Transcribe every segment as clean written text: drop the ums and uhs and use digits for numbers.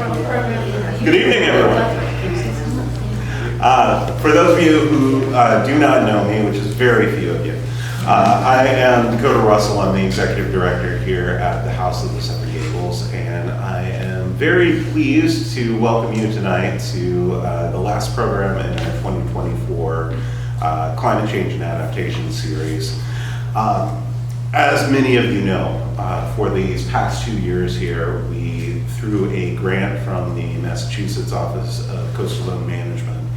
Good evening, everyone. For those of you who do not know me, which is very few of you, I am Dakota Russell. I'm the Executive Director here at the House of the Seven Gables, and I am very pleased to welcome you tonight to the last program in our 2024 Climate Change and Adaptation series. As many of you know, for these past 2 years here, we, through a grant from the Massachusetts Office of Coastal Zone Management,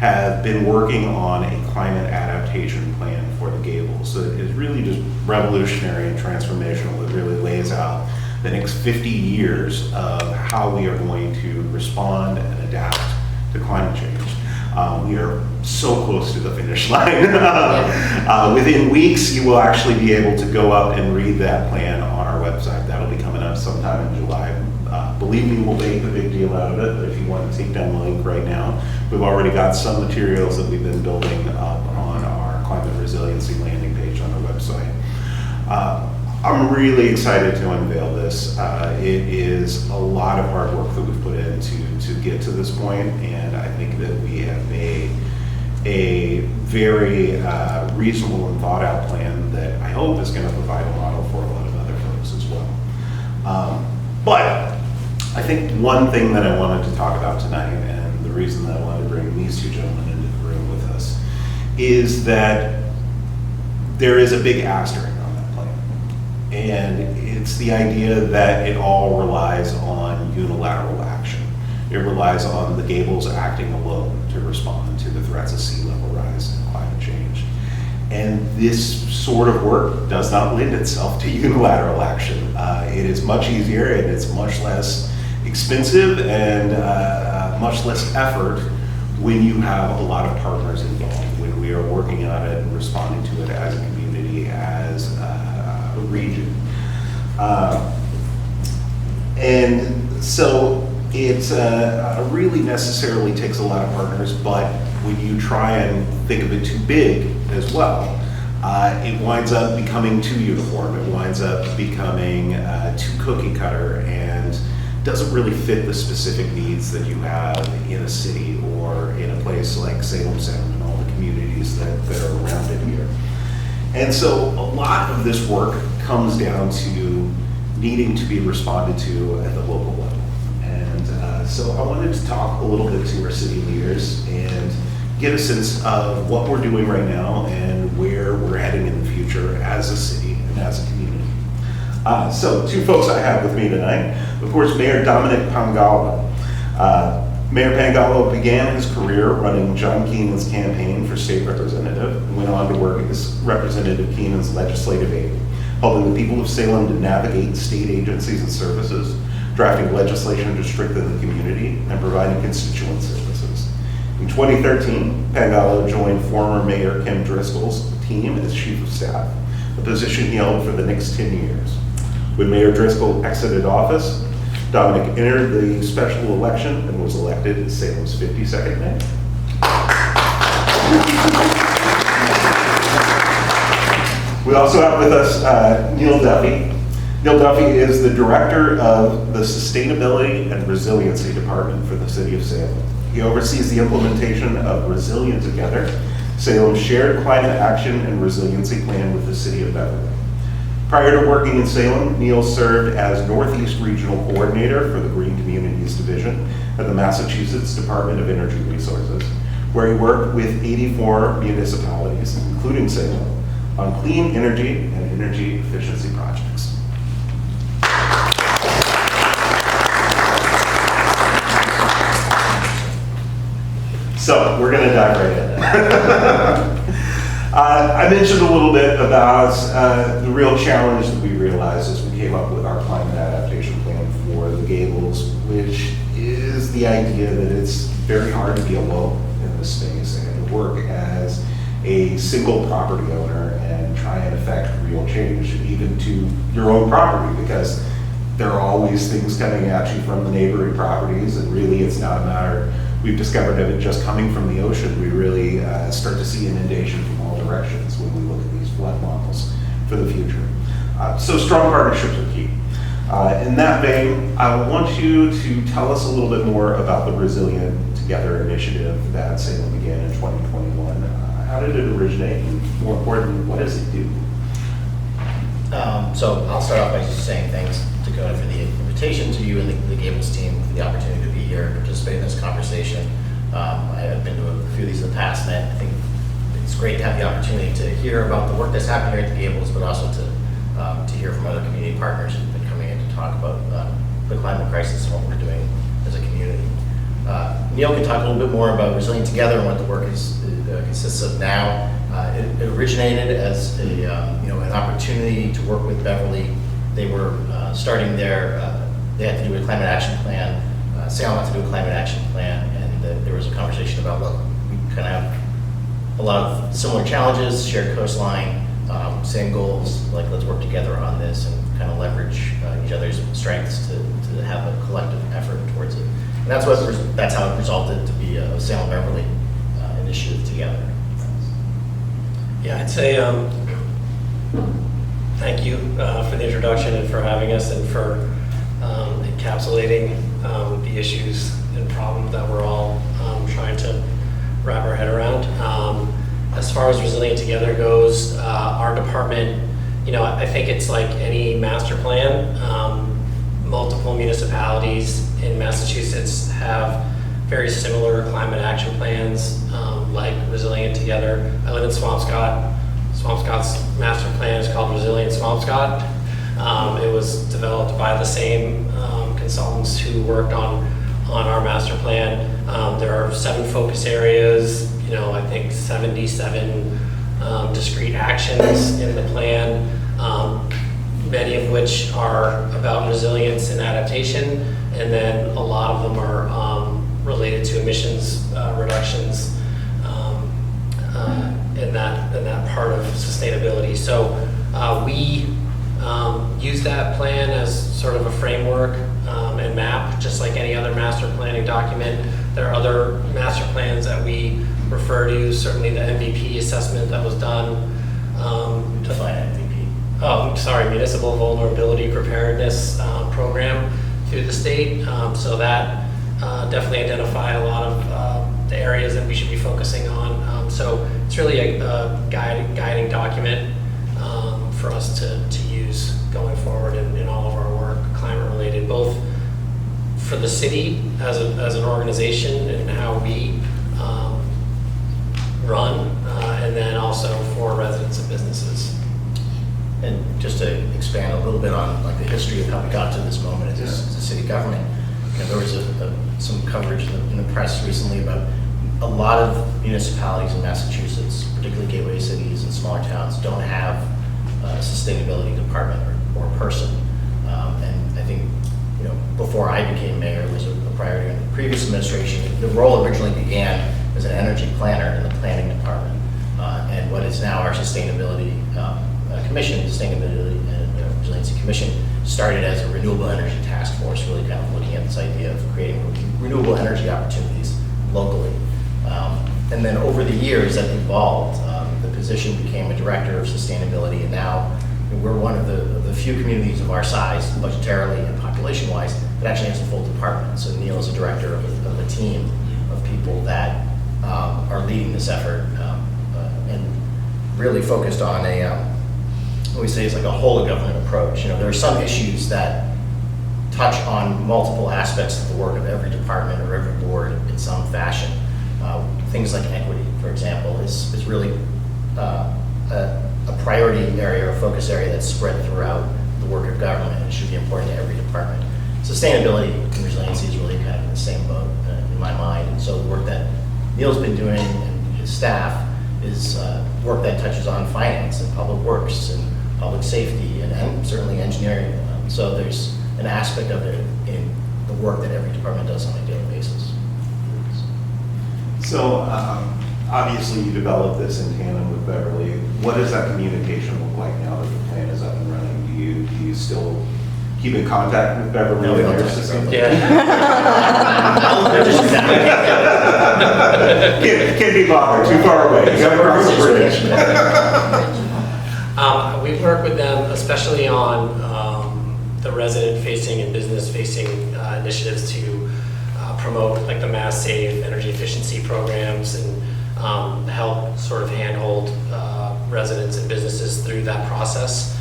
have been working on a climate adaptation plan for the Gables. So it is really just revolutionary and transformational. It really lays out the next 50 years of how we are going to respond and adapt to climate change. We are so close to the finish line. Within weeks, you will actually be able to go up and read that plan on our website. That'll be coming up sometime in July. Believe me, we'll make a big deal out of it, but if you want to take down the link right now, we've already got some materials that we've been building up on our Climate Resiliency landing page on our website. I'm really excited to unveil this. It is a lot of hard work that we've put in to get to this point, and I think that we have made a very reasonable and thought out plan that I hope is going to provide a model for a lot of other folks as well. But I think one thing that I wanted to talk about tonight, and the reason that I wanted to bring these two gentlemen into the room with us, is that there is a big asterisk on that plan. And it's the idea that it all relies on unilateral action. It relies on the Gables acting alone to respond to the threats of sea level rise and climate change. And this sort of work does not lend itself to unilateral action. It is much easier and it's much less expensive and much less effort when you have a lot of partners involved, when we are working on it and responding to it as a community, as a region. And so it really necessarily takes a lot of partners, but when you try and think of it too big as well, it winds up becoming too uniform. It winds up becoming too cookie cutter and doesn't really fit the specific needs that you have in a city or in a place like Salem and all the communities that are around it here. And so a lot of this work comes down to needing to be responded to at the local level. And so I wanted to talk a little bit to our city leaders and get a sense of what we're doing right now and where we're heading in the future as a city and as a community. So two folks I have with me tonight. Of course, Mayor Dominick Pangallo. Mayor Pangallo began his career running John Keenan's campaign for state representative and went on to work as Representative Keenan's legislative aide, helping the people of Salem to navigate state agencies and services, drafting legislation to strengthen the community, and providing constituent services. In 2013, Pangallo joined former Mayor Kim Driscoll's team as Chief of Staff, a position he held for the next 10 years. When Mayor Driscoll exited office, Dominick entered the special election and was elected as Salem's 52nd mayor. We also have with us Neal Duffy. Neal Duffy is the Director of the Sustainability and Resiliency Department for the City of Salem. He oversees the implementation of Resilient Together, Salem's shared climate action and resiliency plan with the City of Beverly. Prior to working in Salem, Neal served as Northeast Regional Coordinator for the Green Communities Division at the Massachusetts Department of Energy Resources, where he worked with 84 municipalities, including Salem, on clean energy and energy efficiency projects. So we're going to dive right in. I mentioned a little bit about the real challenge that we realized as we came up with our climate adaptation plan for the Gables, which is the idea that it's very hard to be alone in this space and work as a single property owner and try and affect real change, even to your own property, because there are always things coming at you from the neighboring properties, and really it's not a matter, we've discovered of it just coming from the ocean. We really start to see inundation from all directions when we look at these flood models for the future. So strong partnerships are key. In that vein, I want you to tell us a little bit more about the Resilient Together initiative that Salem began in 2021. How did it originate, and more importantly, what does it do? So I'll start off by just saying thanks to Coda for the invitation, to you and the Gables team for the opportunity to be here and participate in this conversation. I've been to a few of these in the past, and I think it's great to have the opportunity to hear about the work that's happening here at the Gables, but also to hear from other community partners who've been coming in to talk about the climate crisis and what we're doing as a community. Neal can talk a little bit more about Resilient Together and what the work consists of now. It originated as an opportunity to work with Beverly. They were starting they had to do a climate action plan. Salem had to do a climate action plan, and there was a conversation about, look, we kind of have a lot of similar challenges, shared coastline, same goals, like let's work together on this and kind of leverage each other's strengths to have a collective effort towards it. And that's how it resulted to be a Salem Beverly initiative together. Yeah, I'd say thank you for the introduction and for having us and for encapsulating the issues and problems that we're all trying to wrap our head around. As far as Resilient Together goes, our department, I think it's like any master plan. Multiple municipalities in Massachusetts have very similar climate action plans, like Resilient Together. I live in Swampscott. Swampscott's master plan is called Resilient Swampscott. It was developed by the same consultants who worked on our master plan. There are 7 focus areas, I think 77 discrete actions in the plan, many of which are about resilience and adaptation, and then a lot of them are related to emissions reductions in that part of sustainability. So we use that plan as sort of a framework and map, just like any other master planning document. There are other master plans that we refer to, certainly the MVP assessment that was done. Define MVP. Oh, sorry, Municipal Vulnerability Preparedness Program through the state. So that definitely identified a lot of the areas that we should be focusing on. So it's really a guiding document for us to use going forward in all of our work, climate related, both for the city as an organization and how we run, and then also for residents and businesses. And just to expand a little bit on like the history of how we got to this moment as a city government, there was some coverage in the press recently about a lot of municipalities in Massachusetts, particularly gateway cities and smaller towns, don't have a sustainability department or person. And I think before I became mayor, it was a priority in the previous administration. The role originally began as an energy planner in the planning department, and what is now our sustainability commission, Sustainability and Resiliency Commission, started as a renewable energy task force, really kind of looking at this idea of creating renewable energy opportunities locally. And then over the years that evolved, the position became a director of sustainability, and now we're one of the few communities of our size, budgetarily and population-wise, that actually has a full department. So Neal is a director of a team of people that are leading this effort and really focused on what we say is like a whole of government approach. There are some issues that touch on multiple aspects of the work of every department or every board in some fashion. Things like equity, for example, is really a priority area or focus area that's spread throughout the work of government and should be important to every department. Sustainability and resiliency is really kind of in the same boat in my mind. And so the work that Neal's been doing and his staff is work that touches on finance and public works and public safety and certainly engineering. So there's an aspect of it in the work that every department does on a daily basis. So obviously you developed this in tandem with Beverly. What does that communication look like now that the plan is up and running? Do you still keep in contact with Beverly? No, we don't and their talk system? about Can't be bothered, too far away. You gotta cross the bridge. We work with them, especially on the resident-facing and business-facing initiatives to promote like the mass save energy efficiency programs and help sort of handhold residents and businesses through that process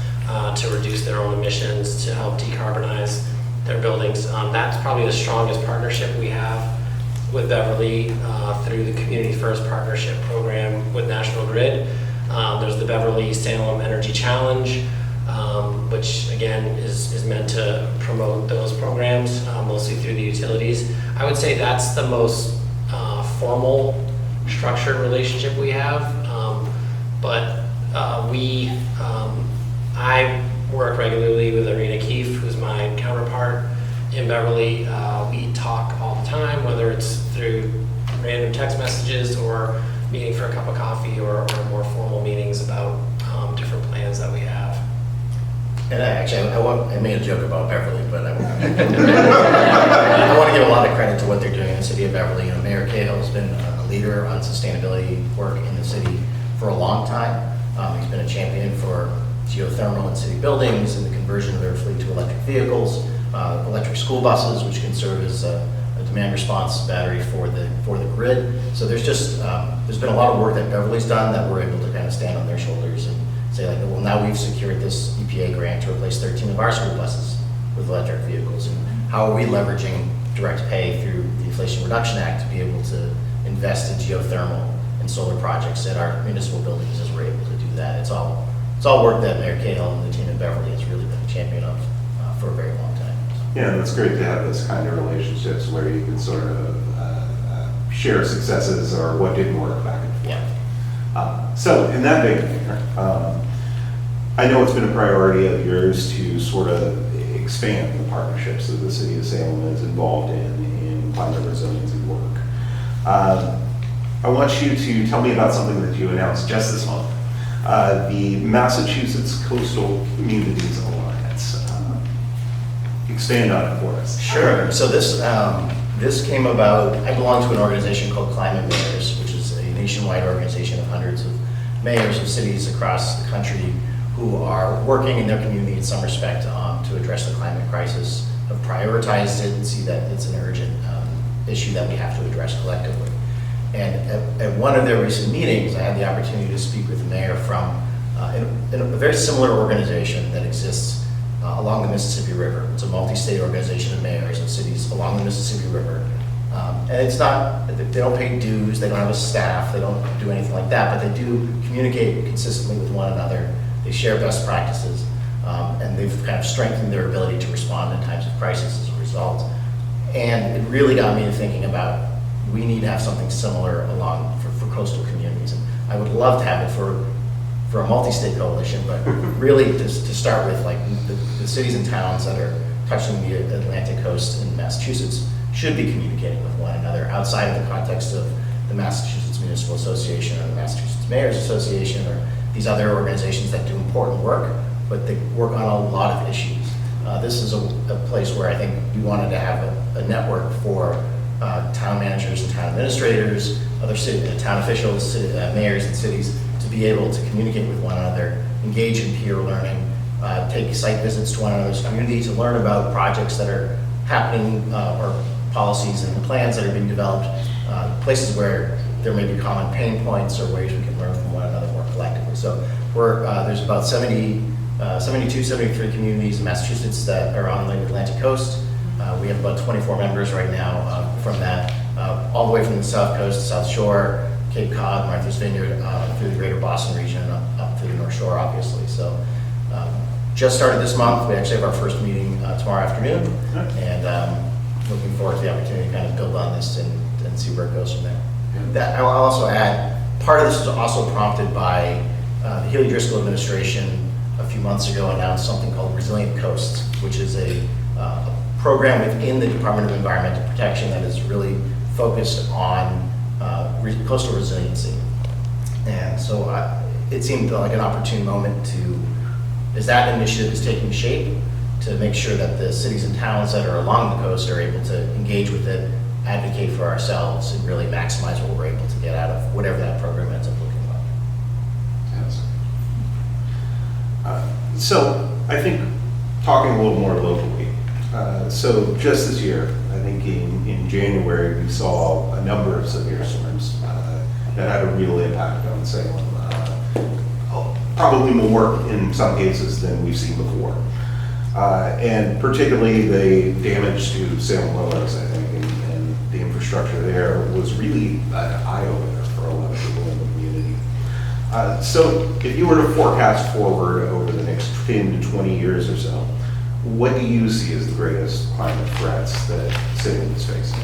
to reduce their own emissions, to help decarbonize their buildings. That's probably the strongest partnership we have with Beverly through the Community First Partnership Program with National Grid. There's the Beverly Salem Energy Challenge, which again is meant to promote those programs, mostly through the utilities. I would say that's the most formal, structured relationship we have. I work regularly with Irina Keefe, who's my counterpart in Beverly. We talk all the time, whether it's through random text messages or meeting for a cup of coffee or more formal meetings about different plans that we have. And I made a joke about Beverly, but I want to give a lot of credit to what they're doing in the city of Beverly. You know, Mayor Cahill has been a leader on sustainability work in the city for a long time. He's been a champion for geothermal in city buildings and the conversion of their fleet to electric vehicles, electric school buses, which can serve as a demand response battery for the grid. So there's been a lot of work that Beverly's done that we're able to kind of stand on their shoulders and say like, well, now we've secured this EPA grant to replace 13 of our school buses with electric vehicles. And how are we leveraging direct pay through the Inflation Reduction Act to be able to invest in geothermal and solar projects at our municipal buildings as we're able to do that? It's all work that Mayor Cahill and the team in Beverly has really been a champion of for a very long time. Yeah, and it's great to have this kind of relationships where you can sort of share successes or what didn't work back and forth. Yeah. So in that vein, I know it's been a priority of yours to sort of expand the partnerships that the city of Salem is involved in climate resiliency work. I want you to tell me about something that you announced just this month, the Massachusetts Coastal Communities Alliance. Expand on it for us. Sure. So this came about. I belong to an organization called Climate Mayors, which is a nationwide organization of hundreds of mayors of cities across the country who are working in their community in some respect to address the climate crisis, have prioritized it and see that it's an urgent issue that we have to address collectively. And at one of their recent meetings, I had the opportunity to speak with a mayor from in a very similar organization that exists along the Mississippi River. It's a multi-state organization of mayors of cities along the Mississippi River. And it's not, they don't pay dues, they don't have a staff, they don't do anything like that, but they do communicate consistently with one another. They share best practices, and they've kind of strengthened their ability to respond in times of crisis as a result. And it really got me to thinking about, we need to have something similar along for coastal communities. And I would love to have it for a multi-state coalition, but really to start with, like the cities and towns that are touching the Atlantic coast in Massachusetts should be communicating with one another outside of the context of the Massachusetts Municipal Association or the Massachusetts Mayors Association or these other organizations that do important work, but they work on a lot of issues. This is a place where I think we wanted to have a network for town managers and town administrators, other town officials, mayors and cities to be able to communicate with one another, engage in peer learning, take site visits to one another's community to learn about projects that are happening or policies and plans that are being developed, places where there may be common pain points or ways we can learn from one another more collectively. So there's about 72, 73 communities in Massachusetts that are on the Atlantic coast. We have about 24 members right now from that, all the way from the South Coast, South Shore, Cape Cod, Martha's Vineyard, through the greater Boston region, up through the North Shore, obviously. So just started this month. We actually have our first meeting tomorrow afternoon, and looking forward to the opportunity to kind of build on this and see where it goes from there. That I'll also add, part of this was also prompted by the Healy Driscoll administration a few months ago announced something called Resilient Coasts, which is a program within the Department of Environmental Protection that is really focused on coastal resiliency. And so it seemed like an opportune moment as that initiative is taking shape, to make sure that the cities and towns that are along the coast are able to engage with it, advocate for ourselves, and really maximize what we're able to get out of whatever that program ends up looking like. Yes. So I think talking a little more locally. So just this year, I think in January, we saw a number of severe storms that had a real impact on Salem. Probably more in some cases than we've seen before. And particularly the damage to Salem Willows, I think, and the infrastructure there was really an eye-opener for a lot of people in the community. So if you were to forecast forward over the next 10 to 20 years or so, what do you see as the greatest climate threats that Salem is facing?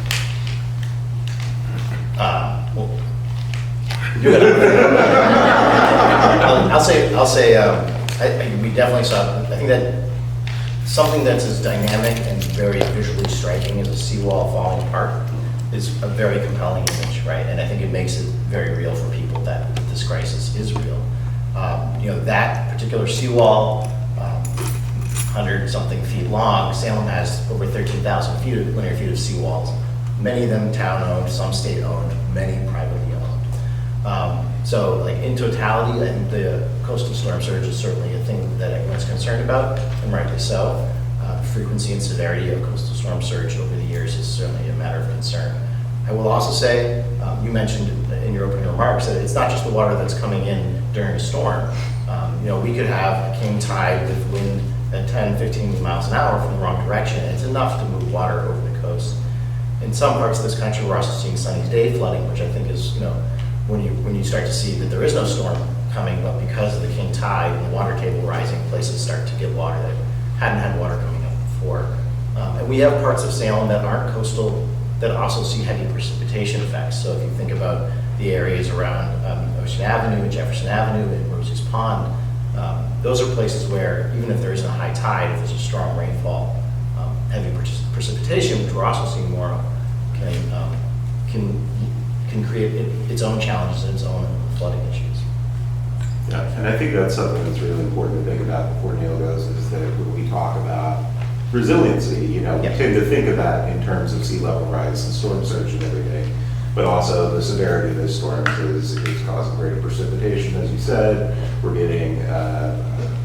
Well, I'll say, we definitely saw, I think that something that's as dynamic and very visually striking as a seawall falling apart is a very compelling image, right? And I think it makes it very real for people that this crisis is real. That particular seawall, 100-something feet long, Salem has over 13,000 linear feet of seawalls. Many of them town-owned, some state-owned, many privately owned. So like in totality, I think the coastal storm surge is certainly a thing that everyone's concerned about, and rightly so. Frequency and severity of coastal storm surge over the years is certainly a matter of concern. I will also say, you mentioned in your opening remarks that it's not just the water that's coming in during a storm. We could have a king tide with wind at 10, 15 miles an hour from the wrong direction, and it's enough to move water over the coast. In some parts of this country, we're also seeing sunny day flooding, which I think is, when you start to see that there is no storm coming, but because of the king tide and the water table rising, places start to get water that hadn't had water coming up before. And we have parts of Salem that aren't coastal that also see heavy precipitation effects. So if you think about the areas around Ocean Avenue and Jefferson Avenue and Rosie's Pond, those are places where even if there isn't a high tide, if there's a strong rainfall, heavy precipitation, which we're also seeing more of, can create its own challenges and its own flooding issues. Yeah, and I think that's something that's really important to think about before Neal goes, is that when we talk about resiliency, we tend to think of that in terms of sea level rise and storm surge and everything, but also the severity of those storms is causing greater precipitation, as you said. We're getting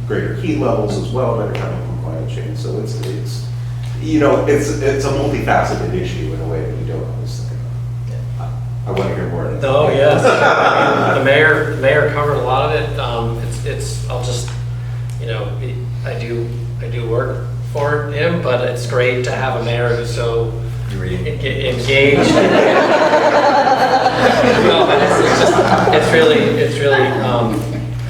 greater heat levels as well that are coming from climate change. So it's a multifaceted issue in a way that we don't always think about. I want to hear more. No, yes. The mayor covered a lot of it. I'll just, I do work for him, but it's great to have a mayor who's so engaged.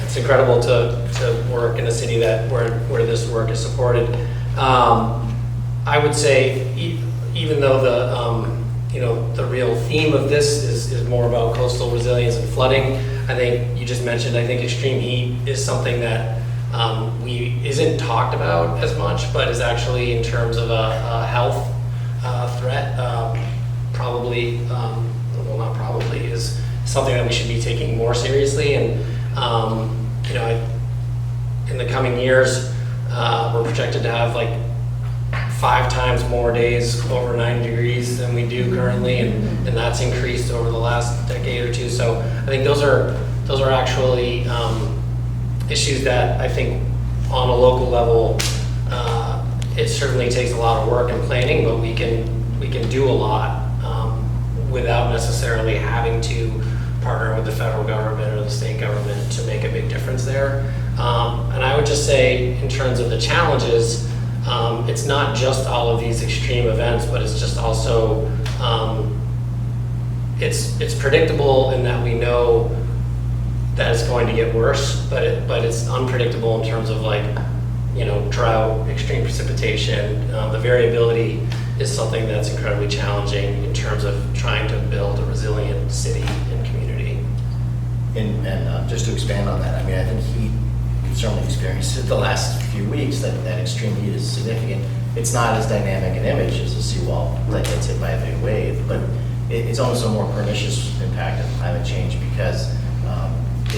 It's incredible to work in a city where this work is supported. I would say, even though the real theme of this is more about coastal resilience and flooding, I think you just mentioned, I think extreme heat is something that isn't talked about as much, but is actually in terms of a health threat, is something that we should be taking more seriously. And in the coming years, we're projected to have like 5 times more days over 90 degrees than we do currently, and that's increased over the last decade or two. So I think those are actually issues that I think on a local level, it certainly takes a lot of work and planning, but we can do a lot without necessarily having to partner with the federal government or the state government to make a big difference there. And I would just say, in terms of the challenges, it's not just all of these extreme events, but it's just also it's predictable in that we know that it's going to get worse, but it's unpredictable in terms of drought, extreme precipitation. The variability is something that's incredibly challenging in terms of trying to build a resilient city and community. And just to expand on that, I think heat, we've certainly experienced it the last few weeks, that extreme heat is significant. It's not as dynamic an image as a seawall that gets hit by a big wave, but it's almost a more pernicious impact of climate change because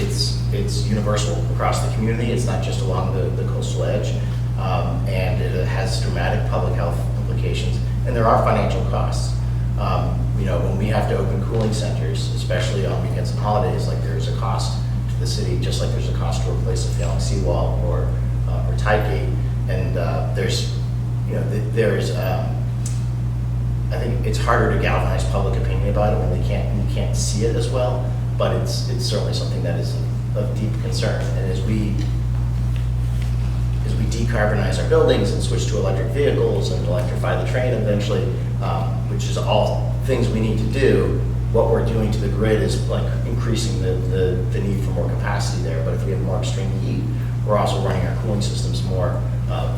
it's universal across the community. It's not just along the coastal edge, and it has dramatic public health implications, and there are financial costs. When we have to open cooling centers, especially on weekends and holidays, there's a cost to the city, just like there's a cost to replace a failing seawall or tide gate. there's, I think it's harder to galvanize public opinion about it when you can't see it as well, but it's certainly something that is of deep concern. And as we decarbonize our buildings and switch to electric vehicles and electrify the train eventually, which is all things we need to do, what we're doing to the grid is like increasing the need for more capacity there. But if we have more extreme heat, we're also running our cooling systems more,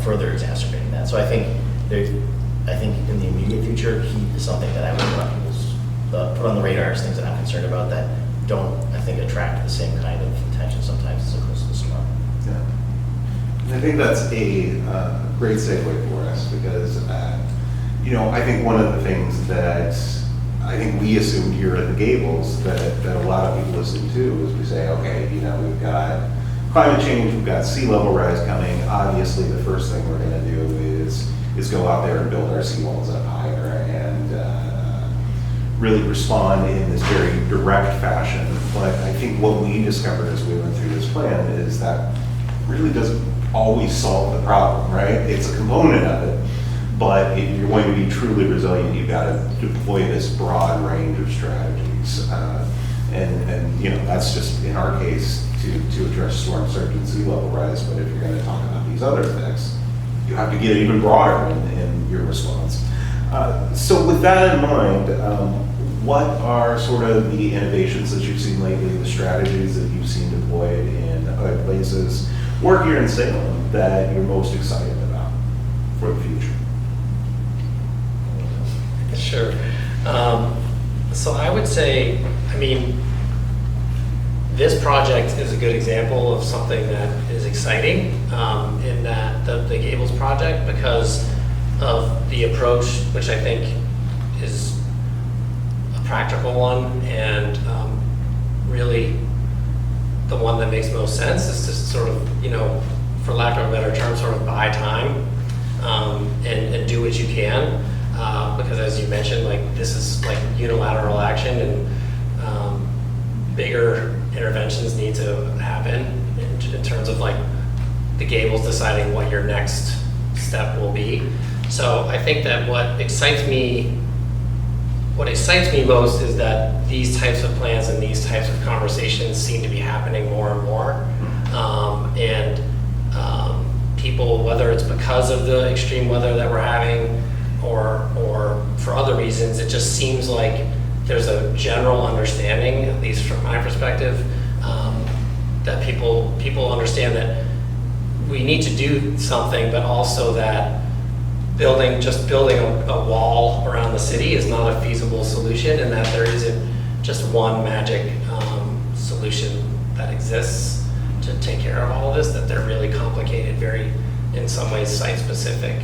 further exacerbating that. So I think in the immediate future, heat is something that I would want people put on the radar as things that I'm concerned about that don't, I think, attract the same kind of attention sometimes as a coastal storm. Yeah. And I think that's a great segue for us because, I think one of the things that I think we assumed here at the Gables that a lot of people assume too is we say, okay, we've got climate change, we've got sea level rise coming. Obviously, the first thing we're going to do is go out there and build our seawalls up higher and really respond in this very direct fashion. But I think what we discovered as we went through this plan is that really doesn't always solve the problem, right? It's a component of it. But if you're going to be truly resilient, you've got to deploy this broad range of strategies. And that's just, in our case, to address storm surge and sea level rise. But if you're going to talk about these other effects, you have to get even broader in your response. So with that in mind, what are sort of the innovations that you've seen lately, the strategies that you've seen deployed in other places, or here in Salem, that you're most excited about for the future? Sure. So I would say, this project is a good example of something that is exciting in that the Gables project, because of the approach, which I think is a practical one and really the one that makes most sense is to sort of, for lack of a better term, sort of buy time and do what you can. Because as you mentioned, this is unilateral action and bigger interventions need to happen in terms of the Gables deciding what your next step will be. So I think that what excites me most is that these types of plans and these types of conversations seem to be happening more and more. People, whether it's because of the extreme weather that we're having or for other reasons, it just seems like there's a general understanding, at least from my perspective, that people understand that we need to do something, but also that building a wall around the city is not a feasible solution, and that there isn't just one magic solution that exists to take care of all of this, that they're really complicated, very, in some ways, site-specific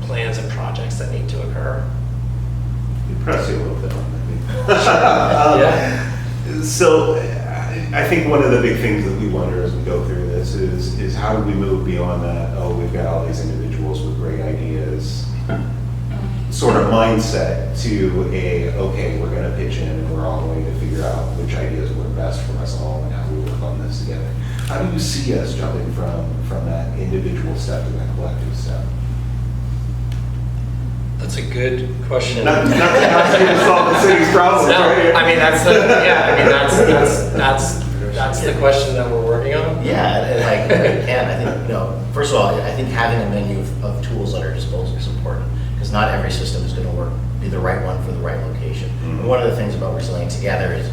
plans and projects that need to occur. Press you a little bit on that. Yeah. So I think one of the big things that we wonder as we go through this is how do we move beyond that, we've got all these individuals with great ideas sort of mindset to okay, we're going to pitch in and we're all going to figure out which ideas work best for us all and how we work on this together. How do you see us jumping from that individual step to that collective step? That's a good question. Not to ask you to solve the city's problems, No, right? that's the question that we're working on. Yeah, and I think, first of all, I think having a menu of tools at our disposal is important, because not every system is going to be the right one for the right location. Mm-hmm. And one of the things about Resilient Together is,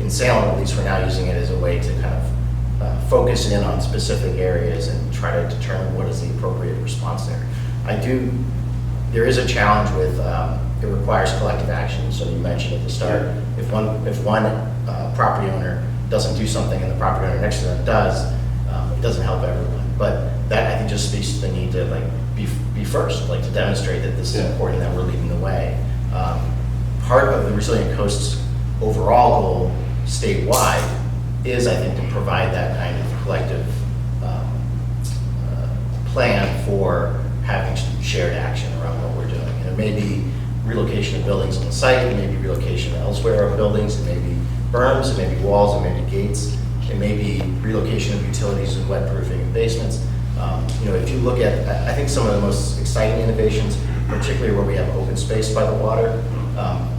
in Salem at least, we're now using it as a way to kind of focus in on specific areas and try to determine what is the appropriate response there. There is a challenge with, it requires collective action. So you mentioned at the start, if one property owner doesn't do something and the property owner next to them does, it doesn't help everyone. But that, I think, just speaks to the need to be first, to demonstrate that this is important, that we're leading the way. Part of the Resilient Coast's overall goal statewide is, I think, to provide that kind of collective plan for having shared action around what we're doing. And it may be relocation of buildings on the site, it may be relocation elsewhere of buildings, it may be berms, it may be walls, it may be gates, it may be relocation of utilities and wet proofing of basements. If you look at, I think some of the most exciting innovations, particularly where we have open space by the water,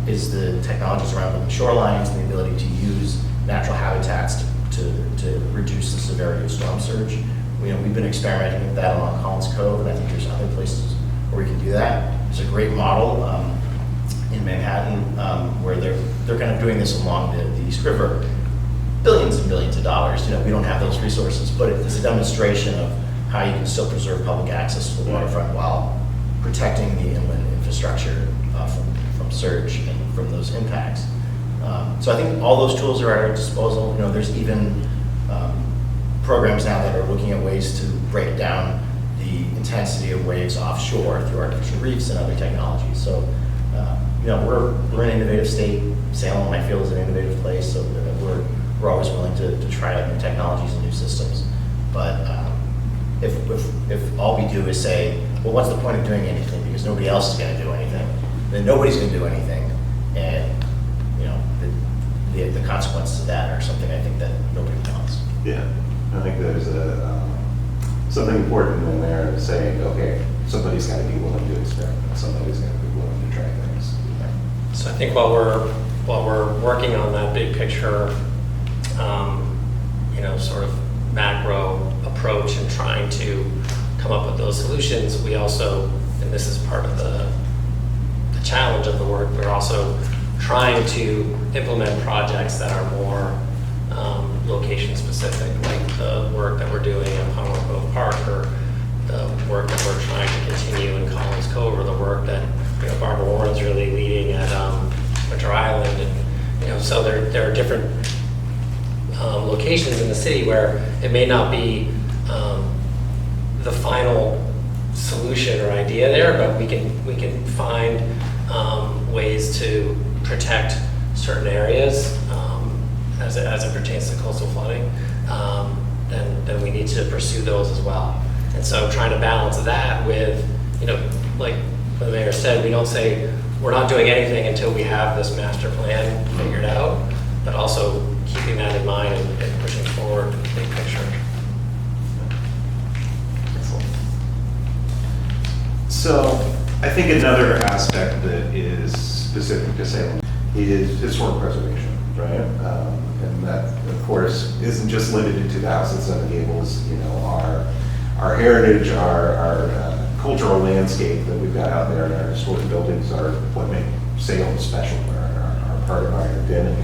is the technologies around the shorelines and the ability to use natural habitats to reduce the severity of storm surge. We've been experimenting with that along Collins Cove, and I think there's other places where we can do that. There's a great model in Manhattan where they're kind of doing this along the East River. Billions and billions of dollars. We don't have those resources, but it's a demonstration of how you can still preserve public access to the waterfront while protecting the inland infrastructure from surge and from those impacts. So I think all those tools are at our disposal. There's even programs now that are looking at ways to break down the intensity of waves offshore through artificial reefs and other technologies. So, we're an innovative state. Salem, I feel, is an innovative place. So we're always willing to try out new technologies and new systems. But if all we do is say, well, what's the point of doing anything because nobody else is going to do anything, then nobody's going to do anything, and the consequences of that are something I think that nobody wants. Yeah, I think there's something important in there to say, okay, somebody's got to be willing to experiment, somebody's got to be willing to try things. So I think while we're working on that big picture, sort of macro approach and trying to come up with those solutions, we also, and this is part of the challenge of the work, we're also trying to implement projects that are more location specific, like the work that we're doing in Pangallo Grove Park, or the work that we're trying to continue in Collins Cove, or the work that Barbara Warren's really leading at Winter Island, and so there are different locations in the city where it may not be the final solution or idea there, but we can find ways to protect certain areas as it pertains to coastal flooding. Then we need to pursue those as well. And so trying to balance that with, like the mayor said, we don't say we're not doing anything until we have this master plan figured out, but also keeping that in mind and pushing forward the big picture. Excellent. So I think another aspect that is specific to Salem is historic preservation, right? And that, of course, isn't just limited to the house at Seven Gables. Our heritage, our cultural landscape that we've got out there, and our historic buildings are what make Salem special, are part of our identity.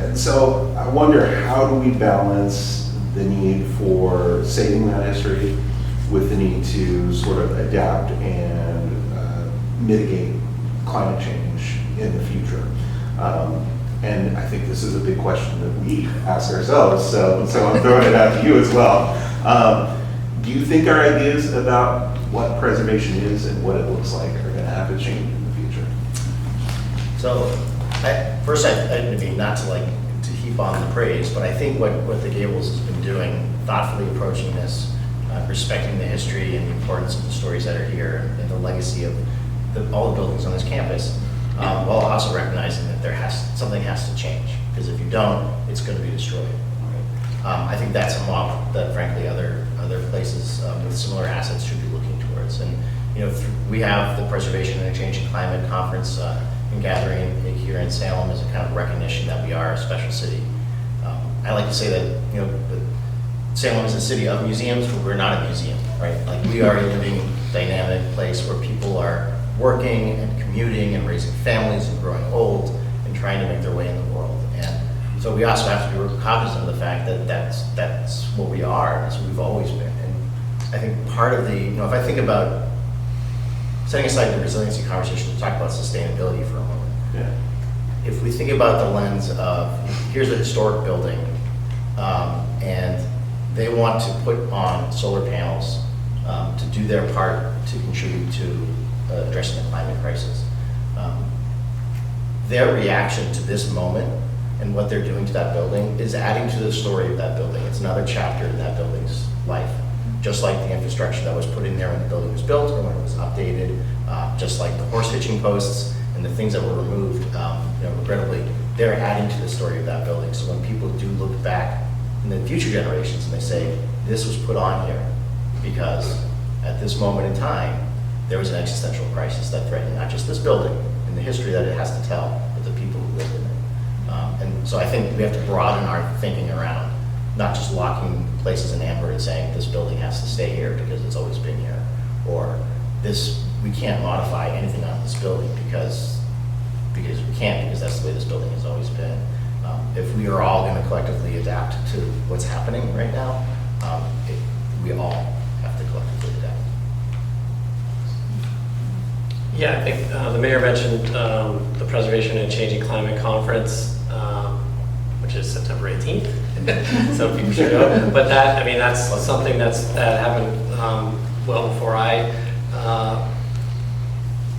And so I wonder, how do we balance the need for saving that history with the need to sort of adapt and mitigate climate change in the future? And I think this is a big question that we ask ourselves, so I'm throwing it out to you as well. Do you think our ideas about what preservation is and what it looks like are going to have to change in the future? So, first, I mean, not to heap on the praise, but I think what the Gables has been doing, thoughtfully approaching this, respecting the history and the importance of the stories that are here and the legacy of all the buildings on this campus, while also recognizing that something has to change, because if you don't, it's going to be destroyed. I think that's a model that, frankly, other places with similar assets should be looking towards. And we have the Preservation and Changing Climate Conference and gathering here in Salem as a kind of recognition that we are a special city. I like to say that Salem is a city of museums, but we're not a museum, right? Like, we are a living, dynamic place where people are working and commuting and raising families and growing old and trying to make their way in the world. And so we also have to be cognizant of the fact that that's what we are, that's what we've always been. And I think part of the, if I think about setting aside the resiliency conversation to talk about sustainability for a moment. Yeah. If we think about the lens of, here's a historic building, and they want to put on solar panels to do their part to contribute to addressing the climate crisis. Their reaction to this moment and what they're doing to that building is adding to the story of that building. It's another chapter in that building's life. Just like the infrastructure that was put in there when the building was built or when it was updated, just like the horse hitching posts and the things that were removed, regrettably, they're adding to the story of that building. So when people do look back in the future generations and they say, this was put on here because at this moment in time, there was an existential crisis that threatened not just this building and the history that it has to tell, but the people who live in it. And so I think we have to broaden our thinking around not just locking places in amber and saying this building has to stay here because it's always been here, or this, we can't modify anything on this building because we can't, because that's the way this building has always been. If we are all going to collectively adapt to what's happening right now, we all have to collectively adapt. Yeah, I think the mayor mentioned the Preservation and Changing Climate Conference, which is September 18th. So people should go. But that, I mean, that's something that happened well before I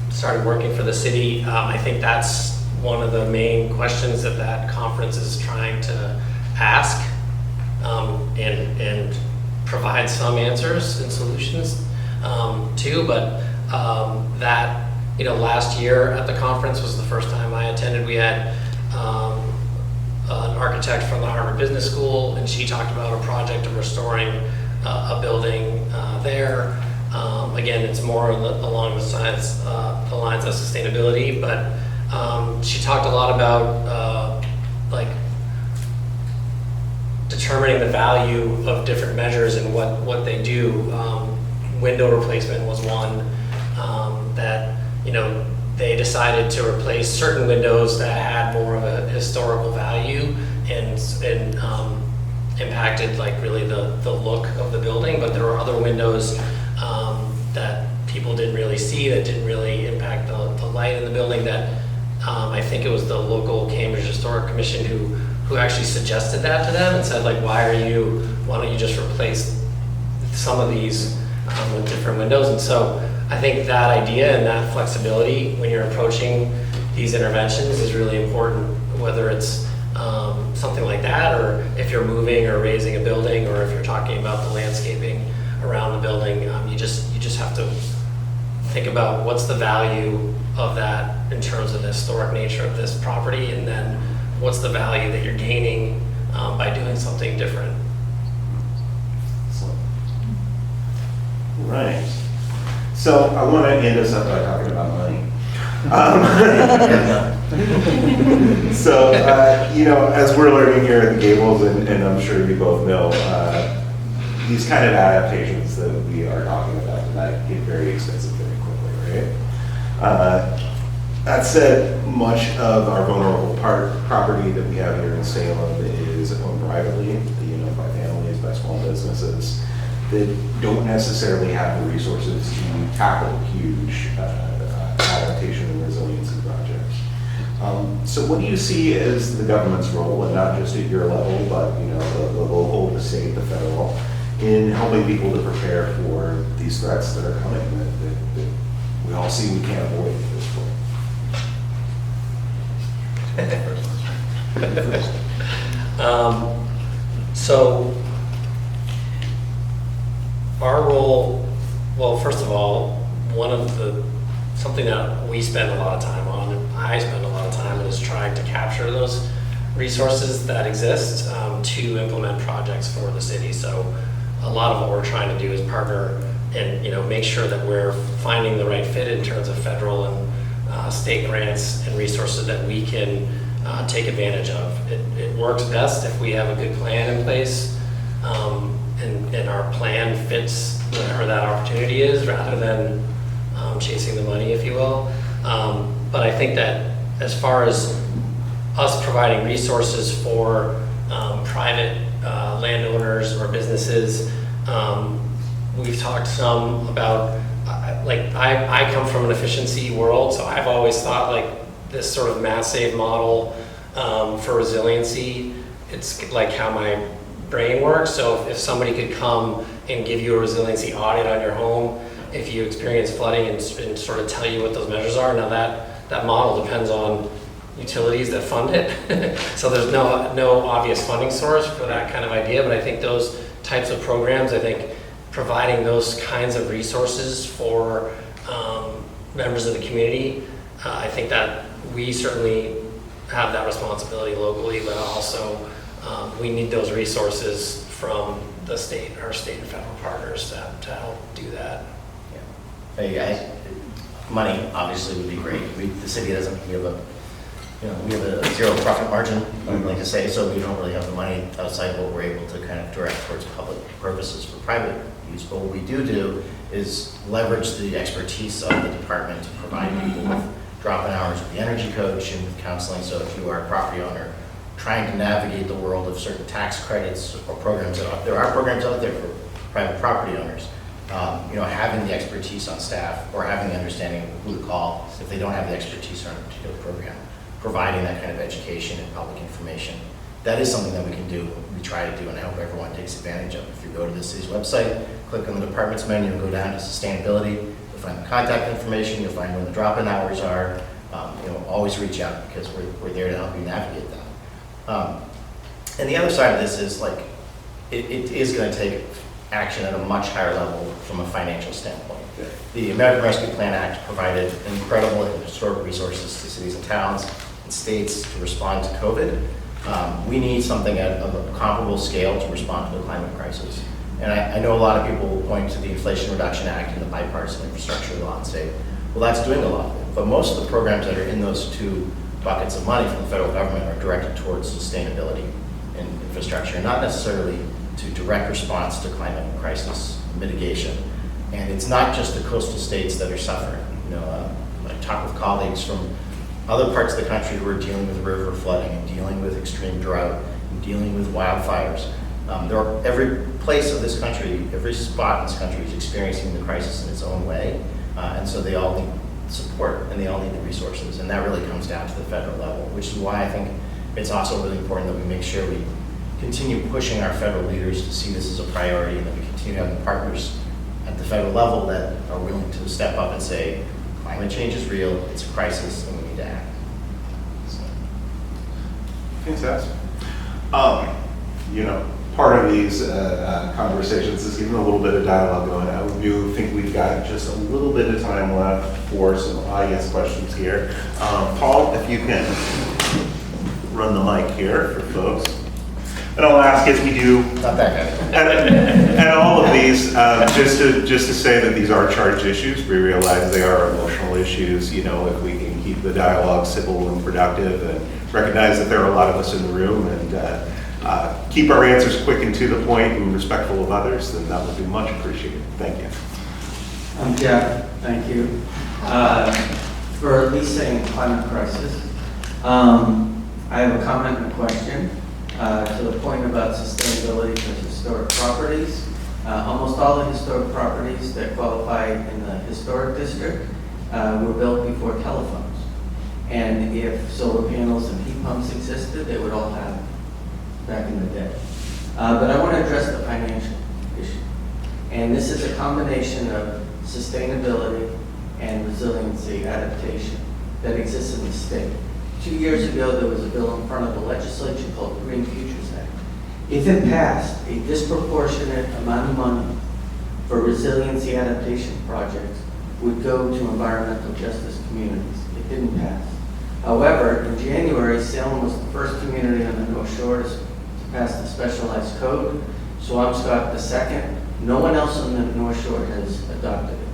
started working for the city. I think that's one of the main questions that conference is trying to ask and provide some answers and solutions to. But that, you know, last year at the conference was the first time I attended. We had an architect from the Harvard Business School, and she talked about a project of restoring a building there. Again, it's more along the lines of sustainability, but she talked a lot about like determining the value of different measures and what they do. Window replacement was one that, you know, they decided to replace certain windows that had more of a historical value and impacted like really the look of the building, but there were other windows that people didn't really see, that didn't really impact the light in the building, that I think it was the local Cambridge Historic Commission who actually suggested that to them and said, like, why don't you just replace some of these with different windows? And so I think that idea and that flexibility when you're approaching these interventions is really important, whether it's something like that, or if you're moving or raising a building, or if you're talking about the landscaping around the building. You just have to think about what's the value of that in terms of the historic nature of this property, and then what's the value that you're gaining by doing something different. Right. So I want to end us up by talking about money. So, you know, as we're learning here at the Gables, and I'm sure you both know, these kind of adaptations that we are talking about tonight get very expensive very quickly, right? That said, much of our vulnerable property that we have here in Salem is owned privately, you know, by families, by small businesses that don't necessarily have the resources to tackle huge adaptation and resiliency projects. So what do you see as the government's role, and not just at your level, but you know, the local, the state, the federal, in helping people to prepare for these threats that are coming that we all see we can't avoid at this point? So our role, well, first of all, something that we spend a lot of time on, and I spend a lot of time, is trying to capture those resources that exist to implement projects for the city. So a lot of what we're trying to do is partner and, you know, make sure that we're finding the right fit in terms of federal and state grants and resources that we can take advantage of. It works best if we have a good plan in place, and our plan fits whatever that opportunity is, rather than chasing the money, if you will. But I think that as far as us providing resources for private landowners or businesses, we've talked some about, like, I come from an efficiency world, so I've always thought like this sort of mass save model for resiliency, it's like how my brain works. So if somebody could come and give you a resiliency audit on your home, if you experience flooding, and sort of tell you what those measures are. Now that model depends on utilities that fund it. So there's no obvious funding source for that kind of idea, but I think those types of programs, I think providing those kinds of resources for members of the community, I think that we certainly have that responsibility locally, but also we need those resources from the state, our state and federal partners to help do that. Money obviously would be great. The city doesn't, we have a zero profit margin, I'd like to say, so we don't really have the money outside what we're able to kind of direct towards public purposes for private use. But what we do is leverage the expertise of the department to provide people with drop-in hours with the energy coach and with counseling. So if you are a property owner trying to navigate the world of certain tax credits or programs, there are programs out there for private property owners. Having the expertise on staff or having the understanding of who to call if they don't have the expertise on a particular program, providing that kind of education and public information. That is something that we can do, we try to do, and I hope everyone takes advantage of. If you go to the city's website, click on the departments menu and go down to sustainability, you'll find the contact information, you'll find when the drop-in hours are. Always reach out because we're there to help you navigate that. And the other side of this is it is going to take action at a much higher level from a financial standpoint. Yeah. The American Rescue Plan Act provided incredible historic resources to cities and towns and states to respond to COVID. We need something at a comparable scale to respond to the climate crisis. And I know a lot of people will point to the Inflation Reduction Act and the bipartisan infrastructure law and say, well, that's doing a lot. But most of the programs that are in those two buckets of money from the federal government are directed towards sustainability and infrastructure, not necessarily to direct response to climate crisis mitigation. And it's not just the coastal states that are suffering. I talk with colleagues from other parts of the country who are dealing with river flooding and dealing with extreme drought and dealing with wildfires. Every place of this country, every spot in this country is experiencing the crisis in its own way. And so they all need support and they all need the resources. And that really comes down to the federal level, which is why I think it's also really important that we make sure we continue pushing our federal leaders to see this as a priority and that we continue having partners at the federal level that are willing to step up and say, climate change is real, it's a crisis, and we need to act. So. Fantastic. Part of these conversations is giving a little bit of dialogue going. I do think we've got just a little bit of time left for some audience questions here. Paul, if you can run the mic here for folks. And I'll ask as we do Not that guy. and all of these, just to say that these are charged issues. We realize they are emotional issues. If we can keep the dialogue civil and productive and recognize that there are a lot of us in the room and keep our answers quick and to the point and respectful of others, then that would be much appreciated. Thank you. I'm Jeff, thank you. For leasing climate crisis, I have a comment and a question. To the point about sustainability for historic properties, almost all the historic properties that qualify in the historic district were built before telephones. And if solar panels and heat pumps existed, they would all have back in the day. But I want to address the financial issue. And this is a combination of sustainability and resiliency adaptation that exists in the state. 2 years ago, there was a bill in front of the legislature called the Green Futures Act. If it passed, a disproportionate amount of money for resiliency adaptation projects would go to environmental justice communities. It didn't pass. However, in January, Salem was the first community on the North Shore to pass the specialized code. Swampscott the second. No one else on the North Shore has adopted it.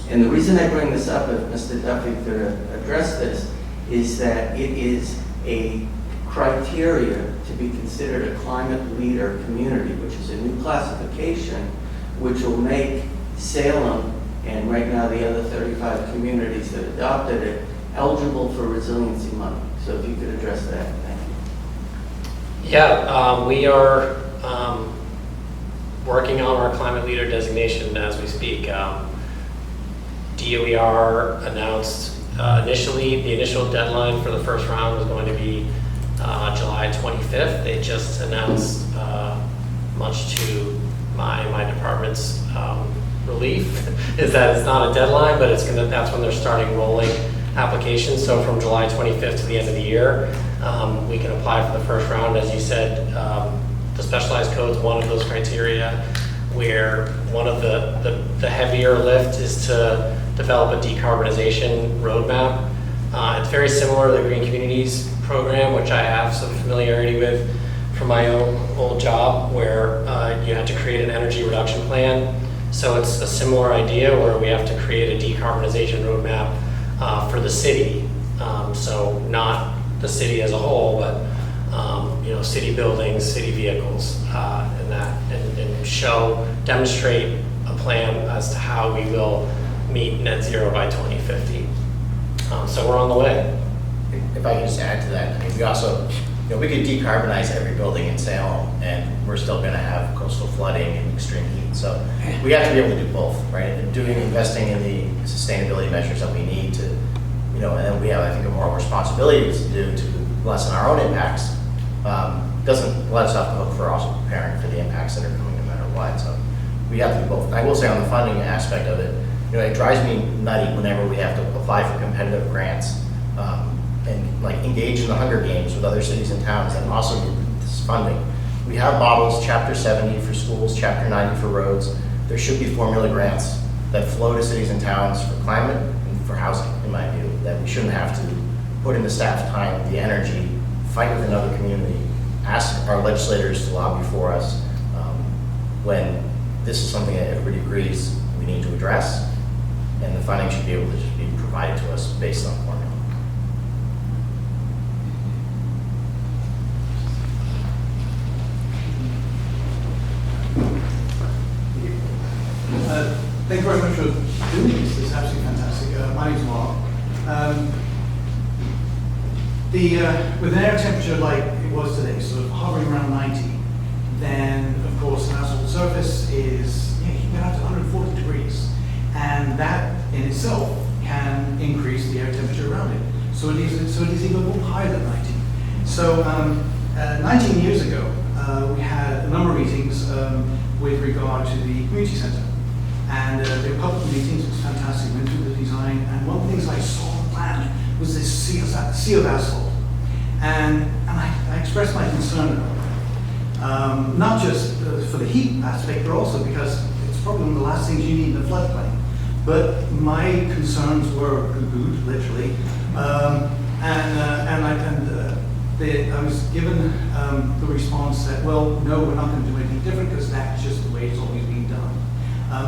And the reason I bring this up, if Mr. Duffy could address this, is that it is a criteria to be considered a climate leader community, which is a new classification, which will make Salem, and right now the other 35 communities that adopted it, eligible for resiliency money. So if you could address that, thank you. Yeah, we are working on our climate leader designation as we speak. DOER announced initially, the initial deadline for the first round was going to be July 25th. They just announced, much to my department's relief, is that it's not a deadline, but that's when they're starting rolling applications. So from July 25th to the end of the year, we can apply for the first round. As you said, the specialized code is one of those criteria, where one of the heavier lift is to develop a decarbonization roadmap. It's very similar to the Green Communities program, which I have some familiarity with from my old job where you had to create an energy reduction plan. So it's a similar idea where we have to create a decarbonization roadmap for the city. So not the city as a whole, but city buildings, city vehicles, and demonstrate a plan as to how we will meet net zero by 2050. So we're on the way. If I can just add to that, I mean, we also, we could decarbonize every building in Salem, and we're still going to have coastal flooding and extreme heat. So we have to be able to do both, right? And investing in the sustainability measures that we need to, and then we have, I think, a moral responsibility to do to lessen our own impacts. Doesn't let us off the hook for also preparing for the impacts that are coming no matter what. So we have to do both. I will say on the funding aspect of it, it drives me nutty whenever we have to apply for competitive grants and engage in the Hunger Games with other cities and towns and also get this funding. We have models, Chapter 70 for schools, Chapter 90 for roads. There should be formula grants that flow to cities and towns for climate and for housing, in my view, that we shouldn't have to put in the staff time, the energy, fight with another community, ask our legislators to lobby for us when this is something that everybody agrees we need to address, and the funding should be able to just be provided to us based on formula. Thank you very much for doing this. It's absolutely fantastic. My name's Mark. With an air temperature like it was today, sort of hovering around 90, then of course an asphalt surface is, you can get out to 140 degrees. And that in itself can increase the air temperature around it. So it is even more higher than 90. So 19 years ago, we had a number of meetings with regard to the community centre. And they were public meetings, it was fantastic, went through the design, and one of the things I saw on the plan was this sea of asphalt. And I expressed my concern about it. Not just for the heat aspect, but also because it's probably one of the last things you need in a floodplain. But my concerns were poo-pooed, literally. I was given the response that, well, no, we're not going to do anything different because that's just the way it's always been done.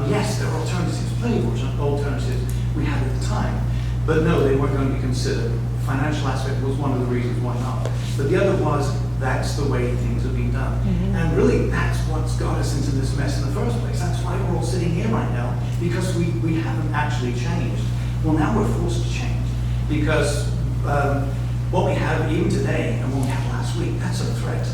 Yes, there are alternatives, plenty of alternatives we had at the time, but no, they weren't going to be considered. The financial aspect was one of the reasons why not. But the other was, that's the way things have been done. Mm-hmm. And really, that's what's got us into this mess in the first place. That's why we're all sitting here right now, because we haven't actually changed. Well, now we're forced to change, because what we have even today and what we had last week, that's a threat.